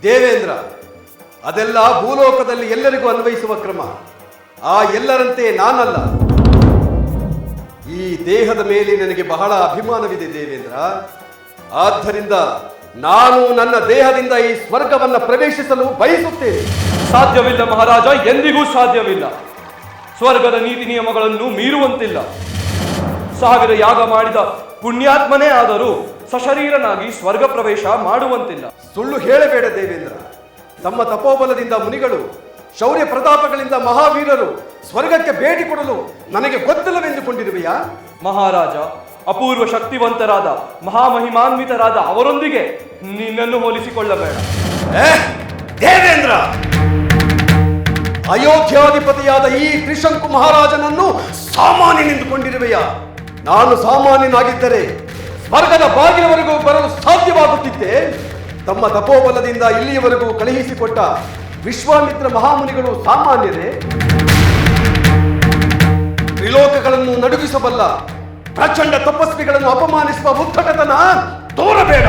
ದೇವೇಂದ್ರ, ಅದೆಲ್ಲ ಭೂಲೋಕದಲ್ಲಿ ಎಲ್ಲರಿಗೂ ಅನ್ವಯಿಸುವ ಕ್ರಮ. ಆ ಎಲ್ಲರಂತೆ ನಾನಲ್ಲ. ಈ ದೇಹದ ಮೇಲೆ ನನಗೆ ಬಹಳ ಅಭಿಮಾನವಿದೆ ದೇವೇಂದ್ರ. ಆದ್ದರಿಂದ ನಾನು ನನ್ನ ದೇಹದಿಂದ ಈ ಸ್ವರ್ಗವನ್ನು ಪ್ರವೇಶಿಸಲು ಬಯಸುತ್ತೇನೆ. ಸಾಧ್ಯವಿಲ್ಲ ಮಹಾರಾಜ, ಎಂದಿಗೂ ಸಾಧ್ಯವಿಲ್ಲ. ಸ್ವರ್ಗದ ನೀತಿ ನಿಯಮಗಳನ್ನು ಮೀರುವಂತಿಲ್ಲ. 1000 ಯಾಗ ಮಾಡಿದ ಪುಣ್ಯಾತ್ಮನೇ ಆದರೂ ಸಶರೀರನಾಗಿ ಸ್ವರ್ಗ ಪ್ರವೇಶ ಮಾಡುವಂತಿಲ್ಲ. ಸುಳ್ಳು ಹೇಳಬೇಡ ದೇವೇಂದ್ರ. ತಮ್ಮ ತಪೋಬಲದಿಂದ ಮುನಿಗಳು, ಶೌರ್ಯ ಪ್ರತಾಪಗಳಿಂದ ಮಹಾವೀರರು ಸ್ವರ್ಗಕ್ಕೆ ಭೇಟಿ ಕೊಡಲು ನನಗೆ ಗೊತ್ತಿಲ್ಲವೆಂದುಕೊಂಡಿರುವೆಯಾ? ಮಹಾರಾಜ, ಅಪೂರ್ವ ಶಕ್ತಿವಂತರಾದ ಮಹಾಮಹಿಮಾನ್ವಿತರಾದ ಅವರೊಂದಿಗೆ ನಿನ್ನನ್ನು ಹೋಲಿಸಿಕೊಳ್ಳಬೇಡ. ದೇವೇಂದ್ರ, ಅಯೋಧ್ಯಾಧಿಪತಿಯಾದ ಈ ತ್ರಿಶಂಕು ಮಹಾರಾಜನನ್ನು ಸಾಮಾನ್ಯನೆಂದುಕೊಂಡಿರುವೆಯಾ? ನಾನು ಸಾಮಾನ್ಯನಾಗಿದ್ದರೆ ಸ್ವರ್ಗದ ಬಾಗಿಲವರೆಗೂ ಬರಲು ಸಾಧ್ಯವಾಗುತ್ತಿದ್ದೆ. ತಮ್ಮ ತಪೋಬಲದಿಂದ ಇಲ್ಲಿಯವರೆಗೂ ಕಳುಹಿಸಿಕೊಟ್ಟ ವಿಶ್ವಾಮಿತ್ರ ಮಹಾಮುನಿಗಳು ಸಾಮಾನ್ಯರೇ? ತ್ರಿಲೋಕಗಳನ್ನು ನಡುಗಿಸಬಲ್ಲ ಪ್ರಚಂಡ ತಪಸ್ವಿಗಳನ್ನು ಅಪಮಾನಿಸುವ ಉದ್ದಟತನ ತೋರಬೇಡ.